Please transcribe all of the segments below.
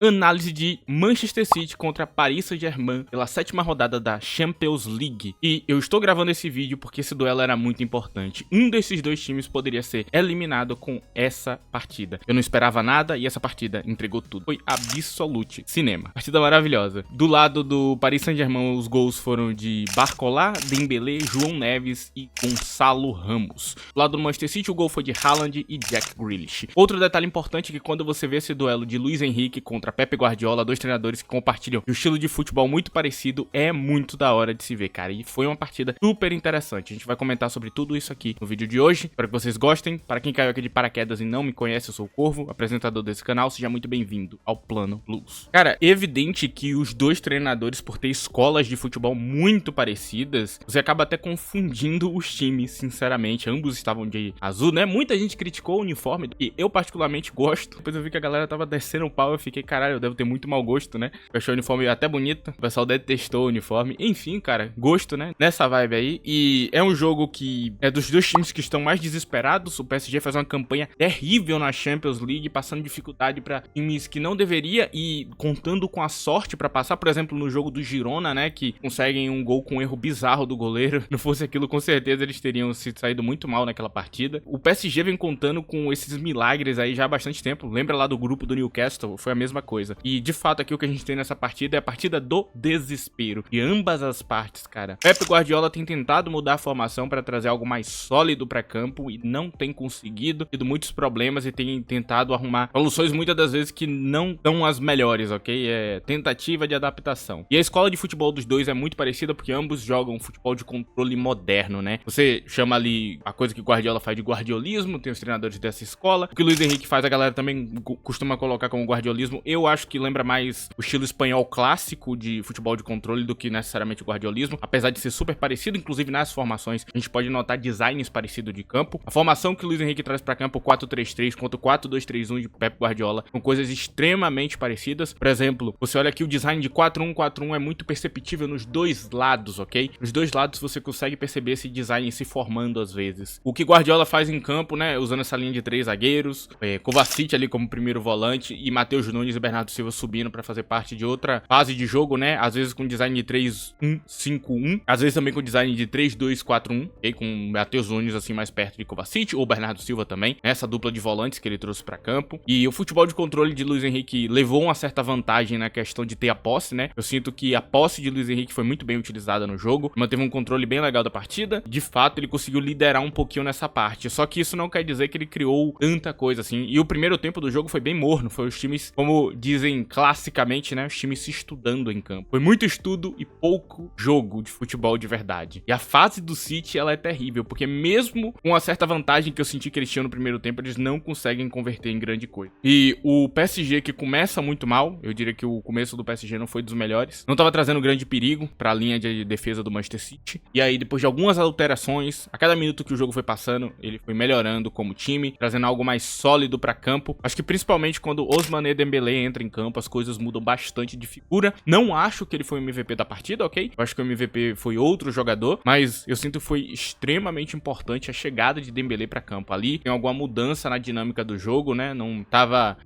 Análise de Manchester City contra Paris Saint-Germain pela 7ª rodada da Champions League. E eu estou gravando esse vídeo porque esse duelo era muito importante. Um desses dois times poderia ser eliminado com essa partida. Eu não esperava nada e essa partida entregou tudo. Foi absolute cinema. Partida maravilhosa. Do lado do Paris Saint-Germain, os gols foram de Barcola, Dembélé, João Neves e Gonçalo Ramos. Do lado do Manchester City, o gol foi de Haaland e Jack Grealish. Outro detalhe importante é que quando você vê esse duelo de Luis Henrique contra Pep Guardiola, dois treinadores que compartilham um estilo de futebol muito parecido, é muito da hora de se ver, cara. E foi uma partida super interessante. A gente vai comentar sobre tudo isso aqui no vídeo de hoje. Espero que vocês gostem. Para quem caiu aqui de paraquedas e não me conhece, eu sou o Corvo, apresentador desse canal. Seja muito bem-vindo ao Plano Blues. Cara, é evidente que os dois treinadores, por ter escolas de futebol muito parecidas, você acaba até confundindo os times, sinceramente. Ambos estavam de azul, né? Muita gente criticou o uniforme e eu particularmente gosto. Depois eu vi que a galera tava descendo o pau, eu fiquei, caralho, eu devo ter muito mau gosto, né? Eu achei o uniforme até bonito, o pessoal detestou o uniforme. Enfim, cara, gosto, né? Nessa vibe aí. E é um jogo que é dos dois times que estão mais desesperados. O PSG faz uma campanha terrível na Champions League, passando dificuldade pra times que não deveria e contando com a sorte pra passar. Por exemplo, no jogo do Girona, né? Que conseguem um gol com um erro bizarro do goleiro. Não fosse aquilo, com certeza eles teriam se saído muito mal naquela partida. O PSG vem contando com esses milagres aí já há bastante tempo. Lembra lá do grupo do Newcastle? Foi a mesma coisa. E de fato aqui o que a gente tem nessa partida é a partida do desespero. E ambas as partes, cara. Pep Guardiola tem tentado mudar a formação para trazer algo mais sólido para campo e não tem conseguido. Tido muitos problemas e tem tentado arrumar soluções muitas das vezes que não são as melhores, ok? É tentativa de adaptação. E a escola de futebol dos dois é muito parecida porque ambos jogam futebol de controle moderno, né? Você chama ali a coisa que Guardiola faz de guardiolismo, tem os treinadores dessa escola. O que o Luis Henrique faz, a galera também costuma colocar como guardiolismo. Eu acho que lembra mais o estilo espanhol clássico de futebol de controle do que necessariamente o guardiolismo, apesar de ser super parecido, inclusive nas formações a gente pode notar designs parecidos de campo. A formação que o Luis Henrique traz para campo, o 4-3-3 contra o 4-2-3-1 de Pep Guardiola, com coisas extremamente parecidas. Por exemplo, você olha aqui o design de 4-1-4-1 é muito perceptível nos dois lados, ok? Nos dois lados você consegue perceber esse design se formando às vezes. O que Guardiola faz em campo, né, usando essa linha de 3 zagueiros, Kovacic ali como primeiro volante e Matheus Nunes e Bernardo Silva subindo para fazer parte de outra fase de jogo, né? Às vezes com design de 3-1-5-1, às vezes também com design de 3-2-4-1, okay? Com Matheus Nunes assim mais perto de Kovacic ou Bernardo Silva também, né? Essa dupla de volantes que ele trouxe para campo. E o futebol de controle de Luis Henrique levou uma certa vantagem na questão de ter a posse, né? Eu sinto que a posse de Luis Henrique foi muito bem utilizada no jogo, manteve um controle bem legal da partida. De fato, ele conseguiu liderar um pouquinho nessa parte. Só que isso não quer dizer que ele criou tanta coisa assim. E o primeiro tempo do jogo foi bem morno, foi os times, como dizem classicamente, né, os times se estudando em campo. Foi muito estudo e pouco jogo de futebol de verdade. E a fase do City, ela é terrível, porque mesmo com uma certa vantagem que eu senti que eles tinham no primeiro tempo, eles não conseguem converter em grande coisa. E o PSG que começa muito mal, eu diria que o começo do PSG não foi dos melhores, não tava trazendo grande perigo para a linha de defesa do Manchester City. E aí, depois de algumas alterações, a cada minuto que o jogo foi passando, ele foi melhorando como time, trazendo algo mais sólido para campo. Acho que principalmente quando Ousmane Dembélé entra em campo, as coisas mudam bastante de figura. Não acho que ele foi o MVP da partida, ok? Eu acho que o MVP foi outro jogador, mas eu sinto que foi extremamente importante a chegada de Dembélé para campo. Ali tem alguma mudança na dinâmica do jogo, né?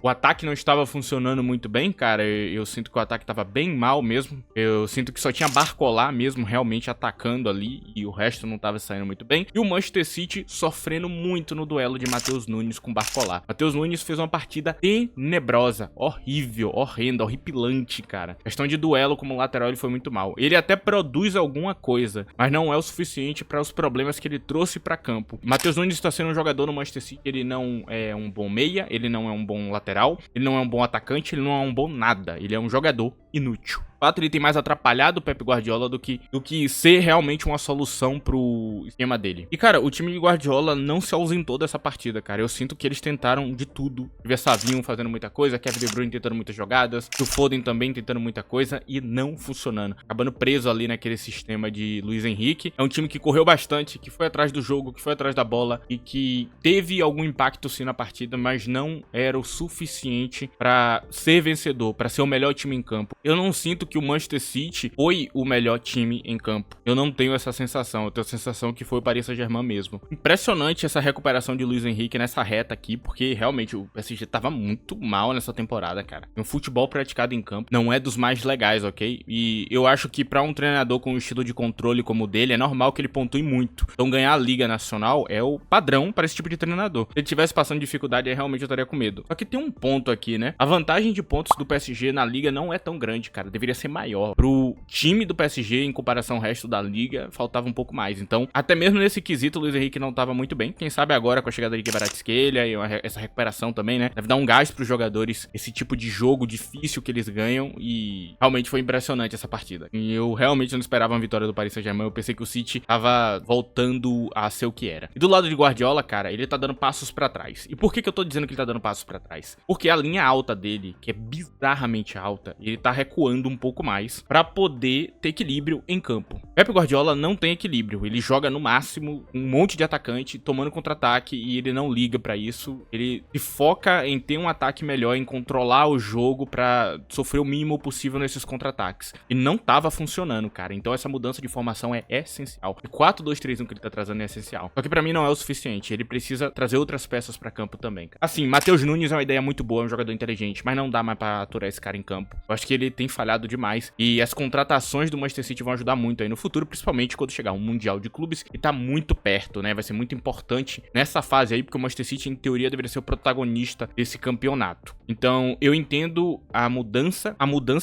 O ataque não estava funcionando muito bem, cara. Eu sinto que o ataque estava bem mal mesmo. Eu sinto que só tinha Barcola mesmo realmente atacando ali e o resto não estava saindo muito bem. E o Manchester City sofrendo muito no duelo de Matheus Nunes com Barcola. Matheus Nunes fez uma partida tenebrosa, horrível, horrenda, horripilante, cara. A questão de duelo como lateral ele foi muito mal. Ele até produz alguma coisa, mas não é o suficiente para os problemas que ele trouxe para campo. Matheus Nunes está sendo um jogador no Manchester City, ele não é um bom meia, ele não é um bom lateral, ele não é um bom atacante, ele não é um bom nada. Ele é um jogador inútil. De fato, ele tem mais atrapalhado o Pep Guardiola do que ser realmente uma solução pro esquema dele. E, cara, o time de Guardiola não se ausentou dessa partida, cara. Eu sinto que eles tentaram de tudo. Tive Savinho fazendo muita coisa, Kevin De Bruyne tentando muitas jogadas, o Foden também tentando muita coisa e não funcionando. Acabando preso ali naquele sistema de Luis Henrique. É um time que correu bastante, que foi atrás do jogo, que foi atrás da bola e que teve algum impacto sim na partida, mas não era o suficiente pra ser vencedor, pra ser o melhor time em campo. eu não sinto que o Manchester City foi o melhor time em campo. Eu não tenho essa sensação. Eu tenho a sensação que foi o Paris Saint-Germain mesmo. Impressionante essa recuperação de Luiz Henrique nessa reta aqui, porque realmente o PSG tava muito mal nessa temporada, cara. Um futebol praticado em campo não é dos mais legais, ok? E eu acho que pra um treinador com um estilo de controle como o dele, é normal que ele pontue muito. Então ganhar a Liga Nacional é o padrão para esse tipo de treinador. Se ele tivesse passando dificuldade, aí realmente eu estaria com medo. Só que tem um ponto aqui, né? A vantagem de pontos do PSG na Liga não é tão grande, cara. Deveria ser maior. Pro time do PSG, em comparação ao resto da Liga, faltava um pouco mais. Então, até mesmo nesse quesito, o Luiz Henrique não tava muito bem. Quem sabe agora, com a chegada de Kvaratskhelia e essa recuperação também, né? Deve dar um gás pros jogadores, esse tipo de jogo difícil que eles ganham. E realmente foi impressionante essa partida. E eu realmente não esperava uma vitória do Paris Saint-Germain. Eu pensei que o City tava voltando a ser o que era. E do lado de Guardiola, cara, ele tá dando passos pra trás. E por que eu tô dizendo que ele tá dando passos pra trás? Porque a linha alta dele, que é bizarramente alta, ele tá recuando um pouco mais pra poder ter equilíbrio em campo. Pep Guardiola não tem equilíbrio. Ele joga no máximo um monte de atacante tomando contra-ataque e ele não liga pra isso. Ele se foca em ter um ataque melhor, em controlar o jogo pra sofrer o mínimo possível nesses contra-ataques. E não tava funcionando, cara. Então essa mudança de formação é essencial. O 4-2-3-1 que ele tá trazendo é essencial. Só que pra mim não é o suficiente. Ele precisa trazer outras peças pra campo também, cara. Assim, Matheus Nunes é uma ideia muito boa, é um jogador inteligente, mas não dá mais pra aturar esse cara em campo. Eu acho que ele tem falhado demais. E as contratações do Manchester City vão ajudar muito aí no futuro, principalmente quando chegar um Mundial de Clubes, e tá muito perto, né? Vai ser muito importante nessa fase aí, porque o Manchester City, em teoria, deveria ser o protagonista desse campeonato. Então, eu entendo a mudança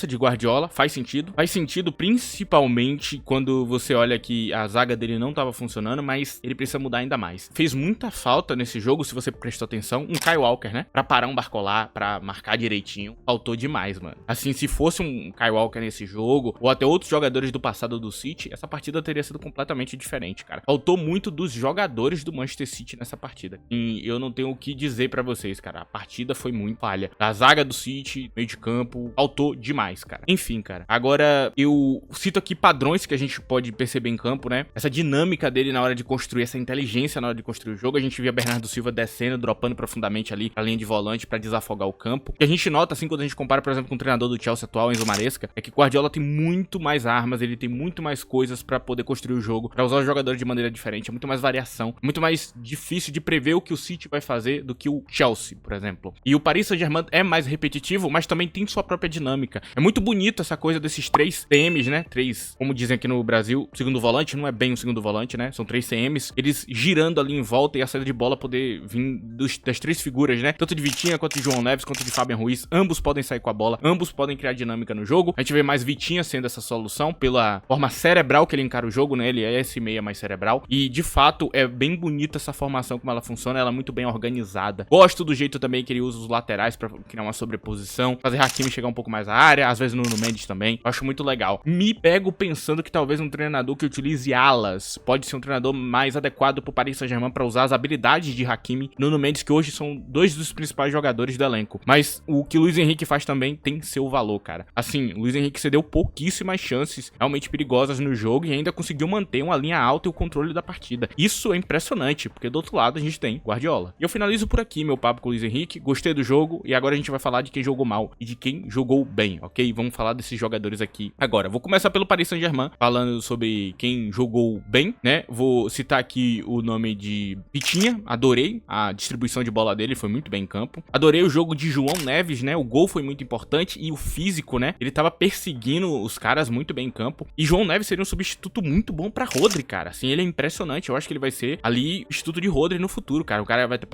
de Guardiola, faz sentido principalmente quando você olha que a zaga dele não tava funcionando, mas ele precisa mudar ainda mais. Fez muita falta nesse jogo, se você prestou atenção, um Kyle Walker, né? Pra parar um Barcola, pra marcar direitinho, faltou demais, mano. Assim, se fosse um Kyle Walker nesse jogo, ou até outros jogadores do passado do City, essa partida teria sido completamente diferente, cara. Faltou muito dos jogadores do Manchester City nessa partida. E eu não tenho o que dizer pra vocês, cara. A partida foi muito falha. A zaga do City, meio de campo, faltou demais, cara. Enfim, cara. Agora, eu cito aqui padrões que a gente pode perceber em campo, né? Essa dinâmica dele na hora de construir, essa inteligência na hora de construir o jogo. A gente via Bernardo Silva descendo, dropando profundamente ali a linha de volante pra desafogar o campo. O que a gente nota, assim, quando a gente compara, por exemplo, com o treinador do Chelsea atual, Enzo Maresca, é que Guardiola tem muito mais armas, ele tem muito mais coisas pra poder construir o jogo, pra usar os jogadores de maneira diferente, é muito mais variação, muito mais difícil de prever o que o City vai fazer do que o Chelsea, por exemplo. E o Paris Saint-Germain é mais repetitivo, mas também tem sua própria dinâmica. É muito bonito essa coisa desses 3 CMs, né? 3, como dizem aqui no Brasil, segundo volante, não é bem um segundo volante, né? São 3 CMs, eles girando ali em volta e a saída de bola poder vir das 3 figuras, né? Tanto de Vitinha, quanto de João Neves, quanto de Fabian Ruiz. Ambos podem sair com a bola, ambos podem criar dinâmica no jogo. A gente vê mais Vitinha sendo essa solução pela forma cerebral que ele encara o jogo, né? Ele é esse meia mais cerebral. E, de fato, é bem bonita essa formação, como ela funciona. Ela é muito bem organizada. Gosto do jeito também que ele usa os laterais pra criar uma sobreposição, fazer Hakimi chegar um pouco mais à área, às vezes no Nuno Mendes também. Eu acho muito legal. Me pego pensando que talvez um treinador que utilize alas pode ser um treinador mais adequado pro Paris Saint-Germain pra usar as habilidades de Hakimi e Nuno Mendes, que hoje são 2 dos principais jogadores do elenco. Mas o que o Luiz Henrique faz também tem seu valor, cara. Assim, o Luiz Henrique cedeu pouquíssimas chances realmente perigosas no jogo e ainda conseguiu manter uma linha alta e o controle da partida. Isso é impressionante, porque do outro lado a gente tem Guardiola. E eu finalizo por aqui meu papo com o Luiz Henrique. Gostei do jogo e agora a gente vai falar de quem jogou mal e de quem jogou bem, ok? Vamos falar desses jogadores aqui agora. Vou começar pelo Paris Saint-Germain, falando sobre quem jogou bem, né? Vou citar aqui o nome de Vitinha. Adorei a distribuição de bola dele, foi muito bem em campo. Adorei o jogo de João Neves, né? O gol foi muito importante e o físico, né? Ele tava perseguindo os caras muito bem em campo. E João Neves seria um substituto muito bom pra Rodri, cara. Assim, ele é impressionante. Eu acho que ele vai ser ali o instituto de Rodri no futuro, cara. O cara vai ter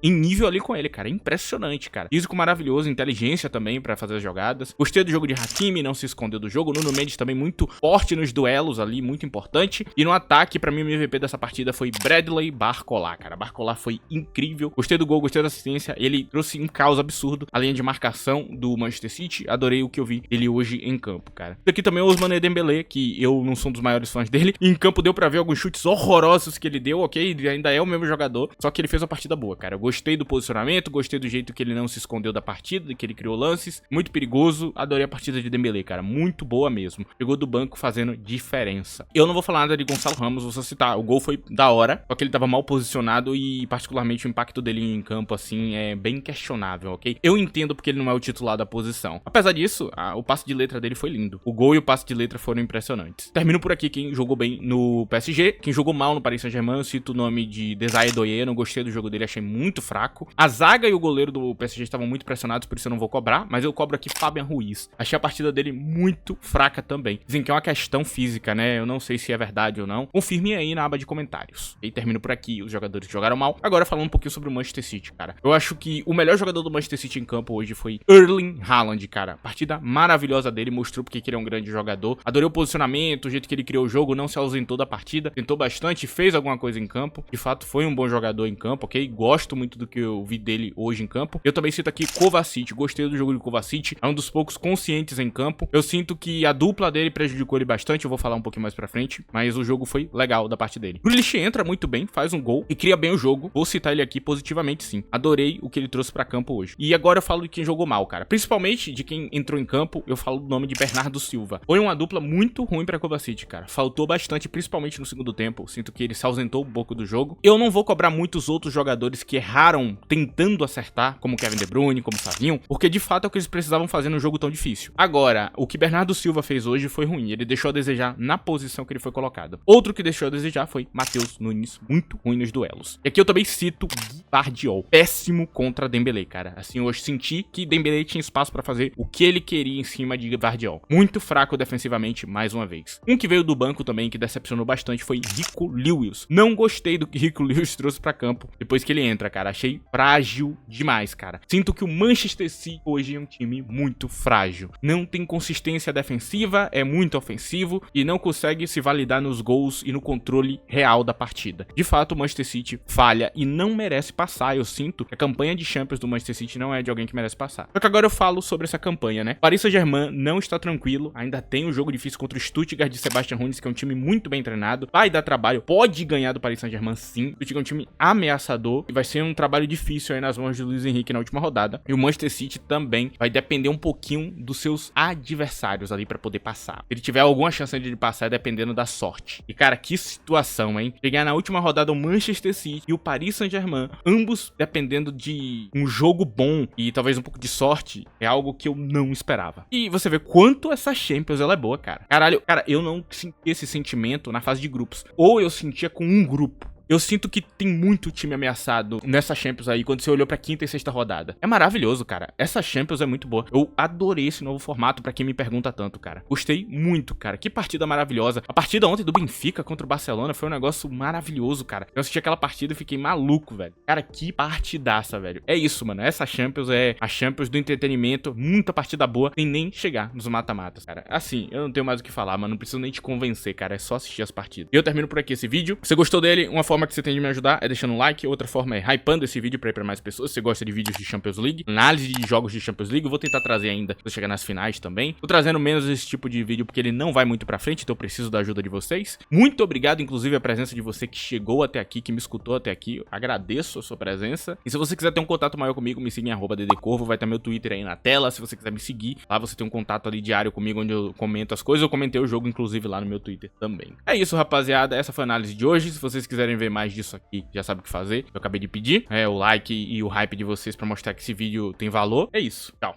em nível ali com ele, cara. Impressionante, cara. Físico maravilhoso, inteligência também pra fazer as jogadas. Gostei do jogo de Hakimi, não se escondeu do jogo. Nuno Mendes também muito forte nos duelos ali, muito importante. E no ataque, pra mim, o MVP dessa partida foi Bradley Barcola, cara. Barcola foi incrível. Gostei do gol, gostei da assistência. Ele trouxe um caos absurdo. A linha de marcação do Manchester City. Adorei o que eu vi dele hoje em campo, cara. Aqui também o Ousmane Dembélé, que eu não sou um dos maiores fãs dele. Em campo deu pra ver alguns chutes horrorosos que ele deu, ok? Ele ainda é o mesmo jogador, só que ele fez uma partida boa, cara. Eu gostei do posicionamento, gostei do jeito que ele não se escondeu da partida, que ele criou lances. Muito perigoso. Adorei a partida de Dembélé, cara. Muito boa mesmo. Pegou do banco fazendo diferença. Eu não vou falar nada de Gonçalo Ramos, vou só citar. O gol foi da hora, só que ele tava mal posicionado e particularmente o impacto dele em campo, assim, é bem questionável, ok? Eu entendo porque ele não é o titular da posição. Apesar disso, o passe de letra dele foi lindo. O gol e o passe de letra foram impressionantes. Termino por aqui quem jogou bem no PSG. Quem jogou mal no Paris Saint-Germain, eu cito o nome de Desire Doué. Não gostei do jogo dele, achei muito fraco. A zaga e o goleiro do PSG estavam muito pressionados, por isso eu não vou cobrar. Mas eu cobro aqui Fabian Ruiz. Achei a partida dele muito fraca também. Dizem que é uma questão física, né? Eu não sei se é verdade ou não. Confirme aí na aba de comentários. E termino por aqui os jogadores que jogaram mal. Agora falando um pouquinho sobre o Manchester City, cara. Eu acho que o melhor jogador do Manchester City em campo hoje foi Erling Haaland, cara. Partida maravilhosa dele, mostrou porque ele é um grande jogador. Adorei o posicionamento, o jeito que ele criou o jogo, não se ausentou da partida, tentou bastante, fez alguma coisa em campo. De fato, foi um bom jogador em campo, ok? Gosto muito do que eu vi dele hoje em campo. Eu também cito aqui Kovacic, gostei do jogo de Kovacic, é um dos poucos conscientes em campo. Eu sinto que a dupla dele prejudicou ele bastante, eu vou falar um pouquinho mais pra frente, mas o jogo foi legal da parte dele. Grealish entra muito bem, faz um gol e cria bem o jogo. Vou citar ele aqui positivamente, sim. Adorei o que ele trouxe pra campo hoje. E agora eu falo de quem jogou mal, cara. Principalmente de quem entrou em campo, eu falo do nome de Bernardo Silva. Foi uma dupla muito ruim pra Kovacic, cara. Faltou bastante, principalmente no segundo tempo. Sinto que ele se ausentou um pouco do jogo. Eu não vou cobrar muitos outros jogadores que erraram tentando acertar, como Kevin De Bruyne, como Savinho, porque de fato é o que eles precisavam fazer num jogo tão difícil. Agora, o que Bernardo Silva fez hoje foi ruim. Ele deixou a desejar na posição que ele foi colocado. Outro que deixou a desejar foi Matheus Nunes, muito ruim nos duelos. E aqui eu também cito Gvardiol, péssimo contra Dembélé, cara. Assim, eu senti que Dembélé tinha espaço pra fazer o que ele queria em cima de Gvardiol. Muito fraco defensivamente, mais uma vez. Um que veio do banco também, que decepcionou bastante, foi Rico Lewis. Não gostei do que Rico Lewis trouxe pra campo depois que ele entra, cara. Achei frágil demais, cara. Sinto que o Manchester City hoje é um time muito frágil. Não tem consistência defensiva, é muito ofensivo e não consegue se validar nos gols e no controle real da partida. De fato, o Manchester City falha e não merece passar. Eu sinto que a campanha de Champions do Manchester City não é de alguém que merece passar. Só que agora eu falo sobre essa campanha, né? Paris Saint-Germain não está tranquilo, ainda tem um jogo difícil contra o Stuttgart de Sebastian Hoeneß, que é um time muito bem treinado, vai dar trabalho, pode ganhar do Paris Saint-Germain sim. O Stuttgart é um time ameaçador e vai ser um trabalho difícil aí nas mãos de Luiz Henrique na última rodada. E o Manchester City também vai depender um pouquinho dos seus adversários ali pra poder passar. Se ele tiver alguma chance de ele passar, é dependendo da sorte. E cara, que situação, hein? Chegar na última rodada o Manchester City e o Paris Saint-Germain, ambos dependendo de um jogo bom e talvez um pouco de sorte, é algo que eu não esperava. E você vê quanto essa Champions ela é boa, cara. Caralho, cara, eu não senti esse sentimento na fase de grupos. Ou eu sentia com um grupo. Eu sinto que tem muito time ameaçado nessa Champions aí, quando você olhou pra quinta e sexta rodada. É maravilhoso, cara. Essa Champions é muito boa. Eu adorei esse novo formato, pra quem me pergunta tanto, cara. Gostei muito, cara. Que partida maravilhosa. A partida ontem do Benfica contra o Barcelona foi um negócio maravilhoso, cara. Eu assisti aquela partida e fiquei maluco, velho. Cara, que partidaça, velho. É isso, mano. Essa Champions é a Champions do entretenimento. Muita partida boa, sem nem chegar nos mata-matas, cara. Assim, eu não tenho mais o que falar, mano. Não preciso nem te convencer, cara. É só assistir as partidas. E eu termino por aqui esse vídeo. Se você gostou dele, uma forma que você tem de me ajudar é deixando um like, outra forma é hypando esse vídeo pra ir pra mais pessoas. Se você gosta de vídeos de Champions League, análise de jogos de Champions League, eu vou tentar trazer ainda quando chegar nas finais também. Tô trazendo menos esse tipo de vídeo porque ele não vai muito pra frente, então eu preciso da ajuda de vocês. Muito obrigado, inclusive, a presença de você que chegou até aqui, que me escutou até aqui. Eu agradeço a sua presença. E se você quiser ter um contato maior comigo, me siga em @ddcorvo, vai estar meu Twitter aí na tela. Se você quiser me seguir, lá você tem um contato ali diário comigo, onde eu comento as coisas. Eu comentei o jogo, inclusive, lá no meu Twitter também. É isso, rapaziada. Essa foi a análise de hoje. Se vocês quiserem ver mais disso aqui, já sabe o que fazer. Eu acabei de pedir o like e o hype de vocês pra mostrar que esse vídeo tem valor. É isso. Tchau.